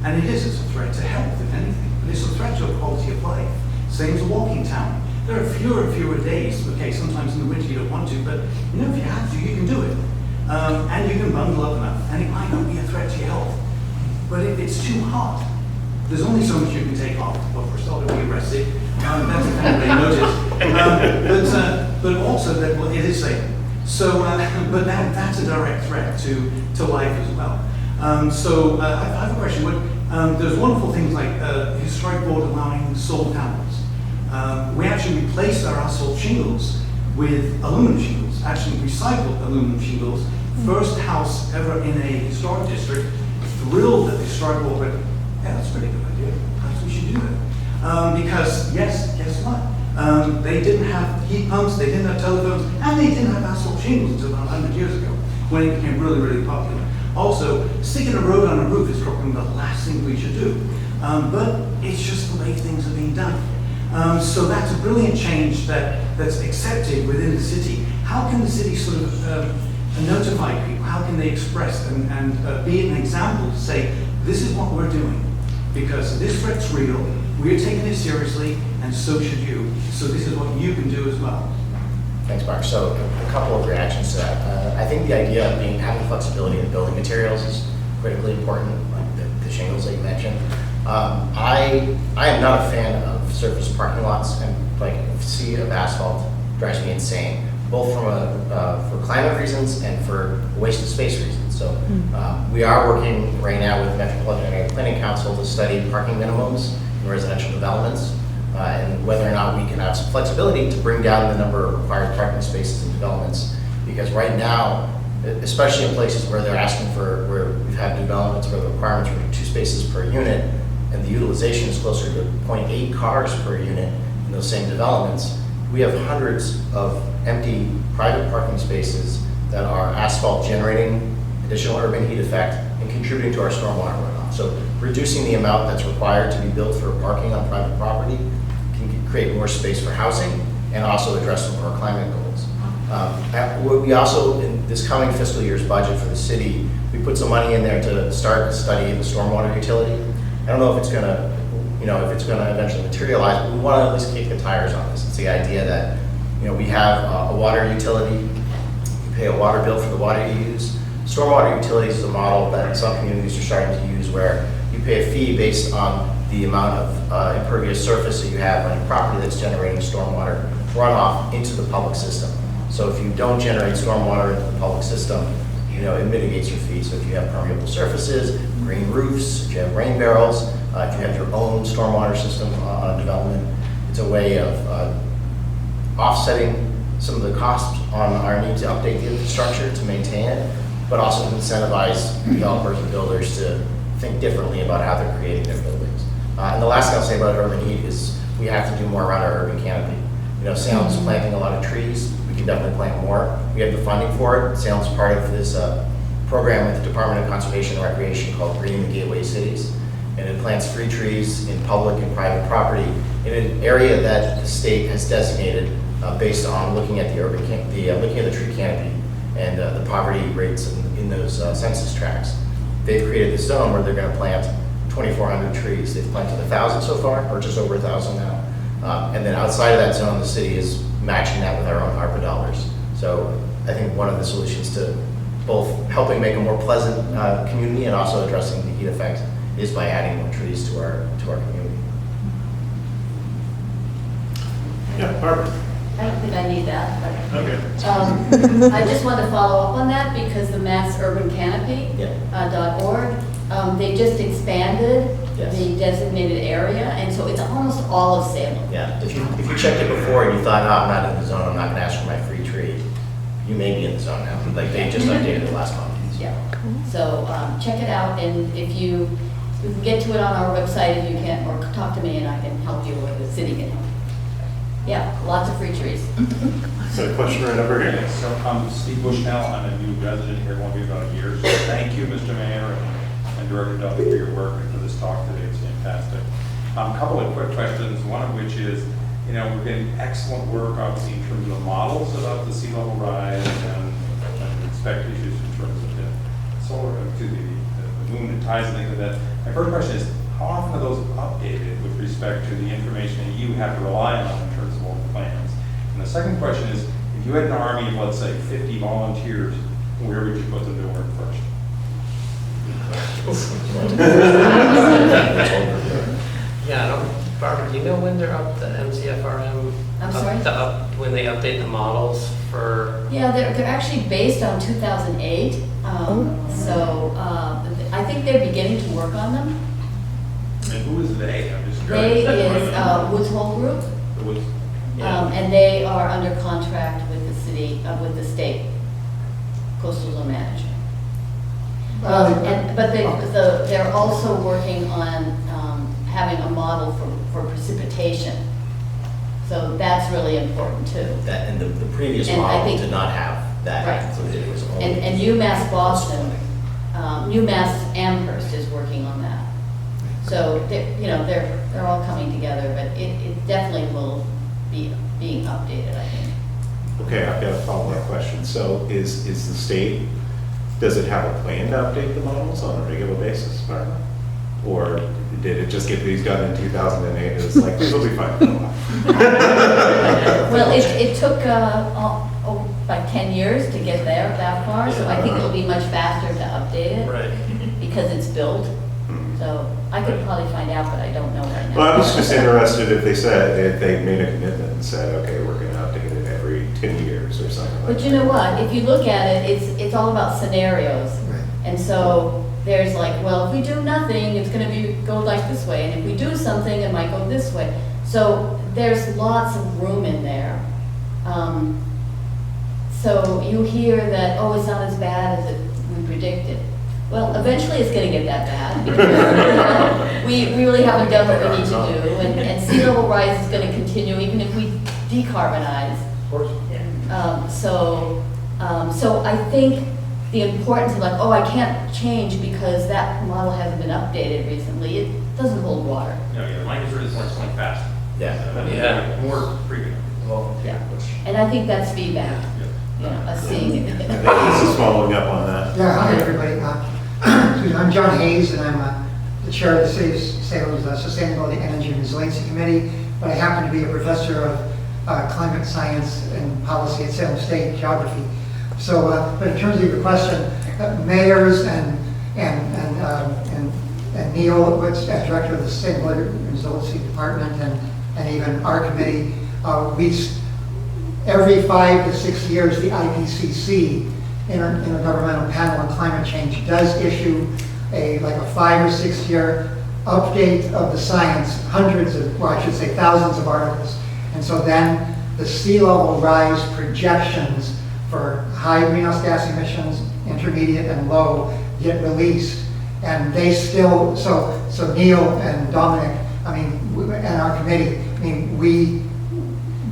And it's a threat to health, if anything. But it's a threat to a quality of life. Same as a walking town. There are fewer and fewer days. Okay, sometimes in the winter you don't want to, but if you have to, you can do it. And you can bundle up enough, and it might not be a threat to your health. But if it's too hot, there's only so much you can take off. Well, first of all, to be arrested. That's if anybody noticed. But also that it is safe. So, but that's a direct threat to life as well. I have a question. There's wonderful things like historic board allowing solar panels. We actually replaced our asphalt shingles with aluminum shingles, actually recycled aluminum shingles. First house ever in a historic district. Thrilled that the historic board went, yeah, that's a pretty good idea. Perhaps we should do that. Because, yes, guess what? They didn't have heat pumps, they didn't have telephones, and they didn't have asphalt shingles until about 100 years ago, when it became really, really popular. Also, sticking a road on a roof is probably the last thing we should do. But it's just the way things are being done. So that's a brilliant change that's accepted within the city. How can the city sort of notify people? How can they express and be an example to say, this is what we're doing? Because this threat's real, we're taking it seriously, and so should you. So this is what you can do as well. Thanks, Mark. So a couple of reactions to that. I think the idea of having flexibility in building materials is critically important, like the shingles that you mentioned. I am not a fan of surface parking lots, and like a sea of asphalt drives me insane, both from for climate reasons and for waste of space reasons. So we are working right now with Metropolitan Area Planning Council to study parking minimums in residential developments, and whether or not we can have some flexibility to bring down the number of required parking spaces in developments. Because right now, especially in places where they're asking for, where we've had new developments where the requirements were 2 spaces per unit, and the utilization is closer to 0.8 cars per unit in those same developments. We have hundreds of empty private parking spaces that are asphalt generating additional urban heat effect and contributing to our stormwater runoff. So reducing the amount that's required to be built for parking on private property can create more space for housing and also address some of our climate goals. We also, in this coming fiscal year's budget for the city, we put some money in there to start a study of the stormwater utility. I don't know if it's gonna, if it's gonna eventually materialize, but we want to at least kick the tires on this. It's the idea that, we have a water utility, you pay a water bill for the water you use. Stormwater utilities is a model that some communities are starting to use where you pay a fee based on the amount of impervious surface that you have on your property that's generating stormwater runoff into the public system. So if you don't generate stormwater into the public system, it mitigates your fee. So if you have permeable surfaces, green roofs, if you have rain barrels, if you have your own stormwater system on a development, it's a way of offsetting some of the costs on our need to update the infrastructure to maintain it, but also to incentivize developers and builders to think differently about how they're creating their buildings. And the last thing I'll say about urban heat is we have to do more around our urban canopy. Salem's planting a lot of trees. We can definitely plant more. We have the funding for it. Salem's part of this program with the Department of Conservation and Recreation called Greening the Gateway Cities. And it plants free trees in public and private property in an area that the state has designated based on looking at the looking at the tree canopy and the poverty rates in those census tracts. They've created this zone where they're going to plant 2,400 trees. They've planted 1,000 so far, or just over 1,000 now. And then outside of that zone, the city is matching that with our own ARPA dollars. So I think one of the solutions to both helping make a more pleasant community and also addressing the heat effect is by adding more trees to our community. Yeah, Barbara. I don't think I need that, but. Okay. I just wanted to follow up on that because the Mass Urban Canopy, .org, they just expanded Yes. the designated area, and so it's almost all of Salem. Yeah, if you checked it before and you thought, oh, I'm not in the zone, I'm not going to ask for my free tree, you may be in the zone now. Like they just updated it last month. Yeah, so check it out, and if you can get to it on our website if you can, or talk to me and I can help you, or the city can help. Yeah, lots of free trees. So question right over here. So I'm Steve Bushnell, I'm a new resident here, won't be about a year, so thank you, Mr. Mayor and Director Duffy, for your work and for this talk today, it's fantastic. A couple of quick questions, one of which is, we're getting excellent work, obviously, in terms of models about the sea level rise and expect issues in terms of the solar, the moon and tides and things like that. My first question is, how often are those updated with respect to the information that you have to rely on in terms of all the plans? And the second question is, if you had an army of, let's say, 50 volunteers, where would you put them to work first? Barbara, do you know when they're up the MCFRM? I'm sorry? When they update the models for? Yeah, they're actually based on 2008, so I think they're beginning to work on them. And who is they? I'm just They curious. is Woods Hole Group, The Woods- and they are under contract with the city, with the state coastal zone management. But they're also working on having a model for precipitation. So that's really important too. That and the previous And I model think- did not have that Right. included. It was only And UMass Boston, UMass Amherst is working on that. So they're all coming together, but it definitely will be being updated, I think. Okay, I've got a follow-up question. So is the state, does it have a plan to update the models on a regular basis, Barbara? Or did it just get these done in 2008 and it's like, this will be fine for a while? Well, it took like 10 years to get there that far, so I think it'll be much faster to update it. Right. Because it's built. So I could probably find out, but I don't know right now. Well, I was just interested if they made a commitment and said, okay, we're going to update it every 10 years or something like that. But you know what, if you look at it, it's all about scenarios. And so there's like, well, if we do nothing, it's going to go like this way. And if we do something, it might go this way. So there's lots of room in there. So you hear that, oh, it's not as bad as we predicted. Well, eventually it's gonna get that bad. Because, we really haven't done what we need to do, and sea level rise is gonna continue even if we decarbonize. Of course. So I think the importance of like, oh, I can't change because that model hasn't been updated recently, it doesn't hold water. You know, yeah, language really points going fast. Yeah. More frequent. Well, Yeah. And I think that's feedback, you know, us seeing it. I think this is following up on that. Yeah, hi, everybody. Excuse me, I'm John Hayes, and I'm the chair of the City of Salem's Sustainability, Energy, and Resiliency Committee, but I happen to be a professor of climate science and policy at Salem State Geography. So, but in terms of your question, mayors and Neal, which director of the Sustainability and Resiliency Department, and even our committee, every 5 to 6 years, the IPCC, Intergovernmental Panel on Climate Change, does issue a 5 or 6 year update of the science, hundreds of, well, I should say thousands of articles. And so then the sea level rise projections for high greenhouse gas emissions, intermediate and low, get released. And they still, so Neal and Dominick, and our committee,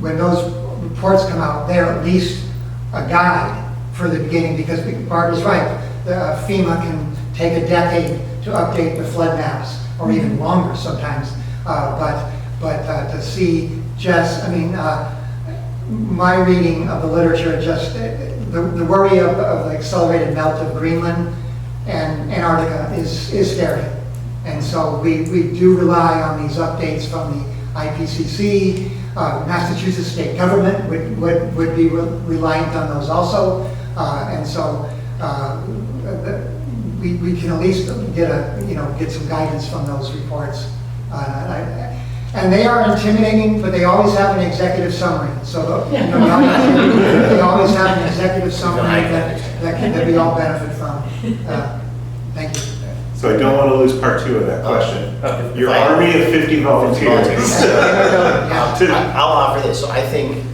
when those reports come out, they're at least a guide for the beginning, because Bart is right. FEMA can take a decade to update the flood maps, or even longer sometimes. But to see just, my reading of the literature, just the worry of the accelerated melt of Greenland and Antarctica is scary. And so we do rely on these updates from the IPCC. Massachusetts state government would be reliant on those also. And so we can at least get some guidance from those reports. And they are intimidating, but they always have an executive summary. So they always have an executive summary that we all benefit from. Thank you. So I don't want to lose part 2 of that question. Your army of 50 volunteers. I'll offer this. So I think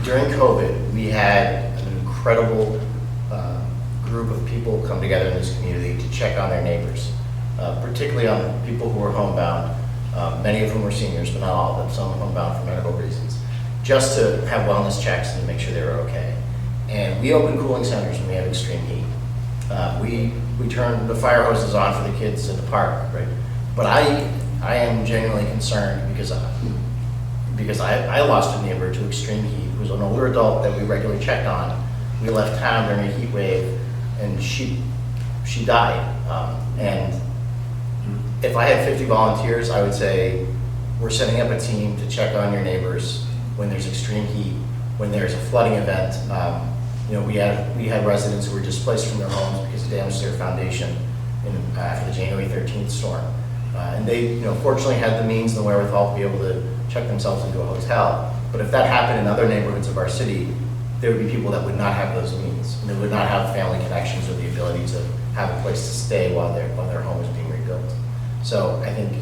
during COVID, we had an incredible group of people come together in this community to check on their neighbors, particularly on people who were homebound. Many of whom were seniors, but not all of them, some homebound for medical reasons, just to have wellness checks and to make sure they were okay. And we open cooling centers when we have extreme heat. We turn the fire hoses on for the kids in the park, right? But I am genuinely concerned because I lost a neighbor to extreme heat, who was an older adult that we regularly checked on. We left town during a heat wave, and she died. And if I had 50 volunteers, I would say we're setting up a team to check on your neighbors when there's extreme heat, when there's a flooding event. We had residents who were displaced from their homes because of damage to their foundation after the January 13th storm. And they, fortunately had the means and the wherewithal to be able to check themselves into a hotel. But if that happened in other neighborhoods of our city, there would be people that would not have those means. And they would not have family connections or the ability to have a place to stay while their home is being rebuilt. So I think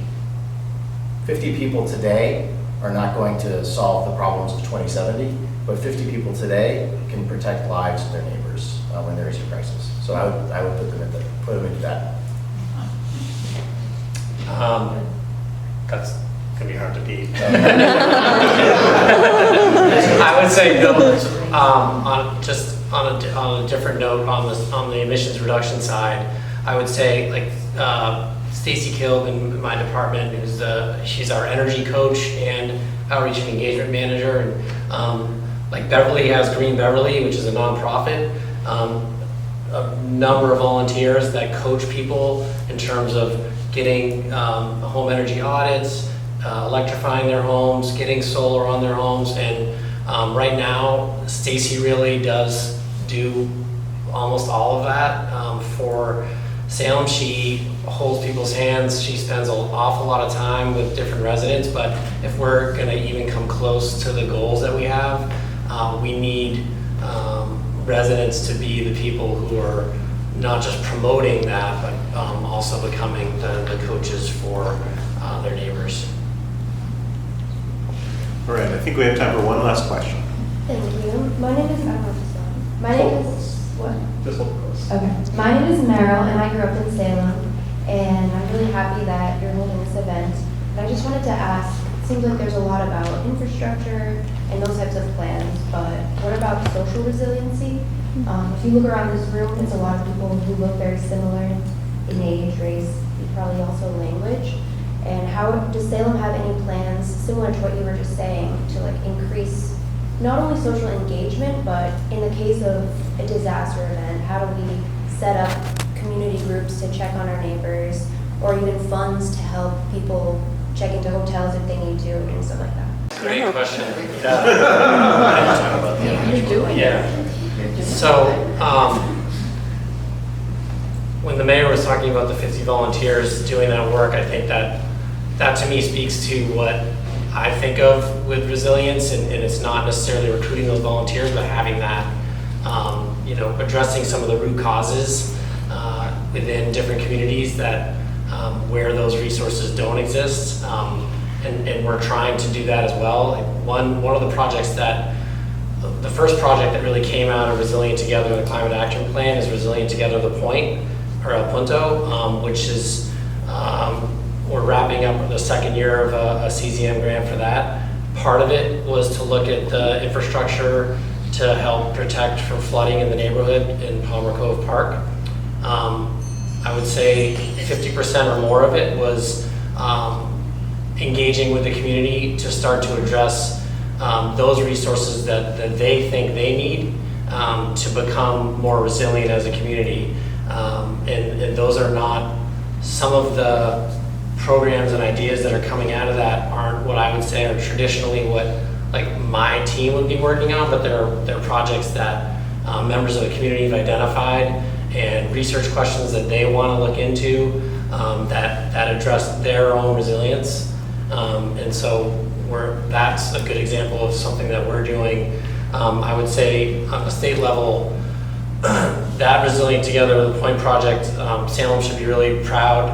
50 people today are not going to solve the problems of 2070, but 50 people today can protect lives of their neighbors when there is a crisis. So I would put them into that. That's gonna be hard to beat. I would say no. On a different note, on the emissions reduction side, I would say Stacy Kilb in my department, she's our energy coach and outreach and engagement manager, and Beverly has Green Beverly, which is a nonprofit. A number of volunteers that coach people in terms of getting home energy audits, electrifying their homes, getting solar on their homes, and right now, Stacy really does do almost all of that. For Salem, she holds people's hands. She spends an awful lot of time with different residents, but if we're gonna even come close to the goals that we have, we need residents to be the people who are not just promoting that, but also becoming the coaches for their neighbors. All right, I think we have time for one last question. Thank you. My name is, I don't know if it's on. My name is, what? Just hold close. Okay. My name is Meryl, and I grew up in Salem, and I'm really happy that you're holding this event. And I just wanted to ask, it seems like there's a lot about infrastructure and those types of plans, but what about social resiliency? If you look around this room, it's a lot of people who look very similar in age, race, probably also language. And how does Salem have any plans, similar to what you were just saying, to like increase not only social engagement, but in the case of a disaster event, how do we set up community groups to check on our neighbors, or even funds to help people check into hotels if they need to, and stuff like that? Great question. You're doing it. Yeah. So, when the mayor was talking about the 50 volunteers doing that work, I think that to me speaks to what I think of with resilience, and it's not necessarily recruiting those volunteers, but having that, addressing some of the root causes within different communities that where those resources don't exist, and we're trying to do that as well. Like one of the projects the first project that really came out of Resilient Together, the Climate Action Plan, is Resilient Together the Point, or El Punto, which is, we're wrapping up the second year of a CZM grant for that. Part of it was to look at the infrastructure to help protect from flooding in the neighborhood in Palmer Cove Park. I would say 50% or more of it was engaging with the community to start to address those resources that they think they need to become more resilient as a community. And those are not, some of the programs and ideas that are coming out of that aren't what I would say are traditionally what like my team would be working on, but they're projects that members of the community have identified and research questions that they want to look into that address their own resilience. And so that's a good example of something that we're doing. I would say on the state level, that Resilient Together, the Point project, Salem should be really proud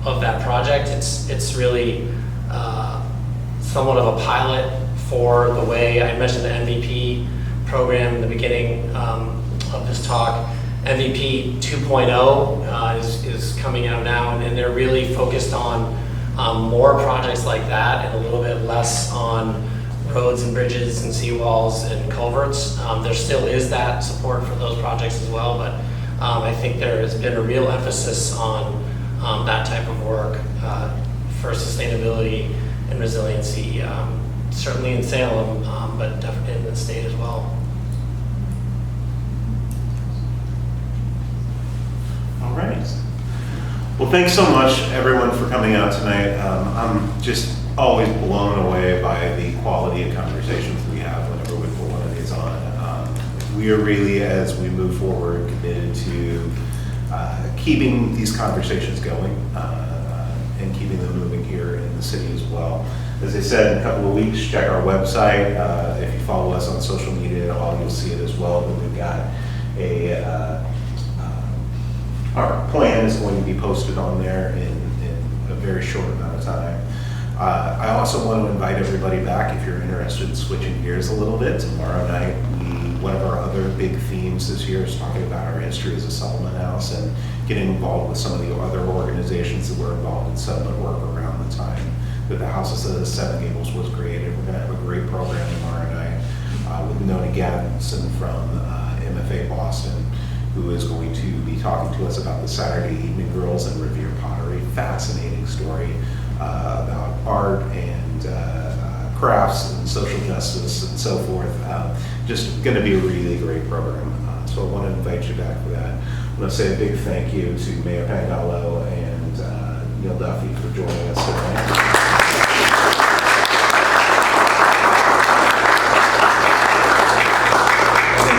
of that project. It's really somewhat of a pilot for the way I mentioned the MVP program in the beginning of this talk. MVP 2.0 is coming out now, and they're really focused on more projects like that and a little bit less on roads and bridges and seawalls and culverts. There still is that support for those projects as well, but I think there has been a real emphasis on that type of work for sustainability and resiliency, certainly in Salem, but definitely in the state as well. All right. Well, thanks so much, everyone, for coming out tonight. I'm just always blown away by the quality of conversations we have whenever we put one of these on. We are really, as we move forward, committed to keeping these conversations going and keeping them moving here in the city as well. As I said, in a couple of weeks, check our website. If you follow us on social media at all, you'll see it as well. But we've got our plan is going to be posted on there in a very short amount of time. I also want to invite everybody back, if you're interested in switching gears a little bit. Tomorrow night, one of our other big themes this year is talking about our history as a settlement house and getting involved with some of the other organizations that were involved in settlement work around the time that the House of the Seven Gables was created. We're going to have a great program tomorrow night with Nona Gaddison from MFA Boston, who is going to be talking to us about the Saturday Evening Girls and Revere Pottery. Fascinating story about art and crafts and social justice and so forth. Just going to be a really great program. So I want to invite you back for that. I want to say a big thank you to Mayor Pangallo and Neal Duffy for joining us tonight.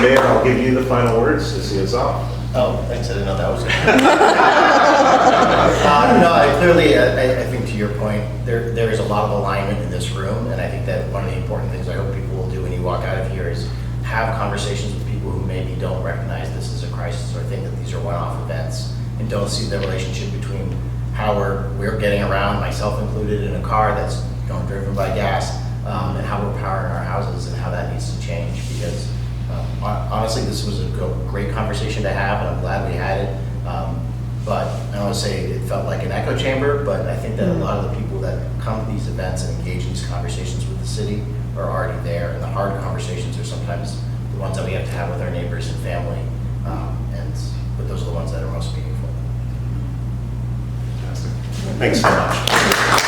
Mayor, I'll give you the final words to see us off. Oh, thanks, I didn't know that was going to clearly, I think to your point, there is a lot of alignment in this room, and I think that one of the important things I hope people will do when you walk out of here is have conversations with people who maybe don't recognize this as a crisis or think that these are one-off events and don't see the relationship between how we're getting around, myself included, in a car that's driven by gas, and how we're powering our houses and how that needs to change, because honestly, this was a great conversation to have, and I'm glad we had it. But I don't want to say it felt like an echo chamber, but I think that a lot of the people that come to these events and engage in these conversations with the city are already there, and the hard conversations are sometimes the ones that we have to have with our neighbors and family, but those are the ones that are most meaningful. Thanks so much.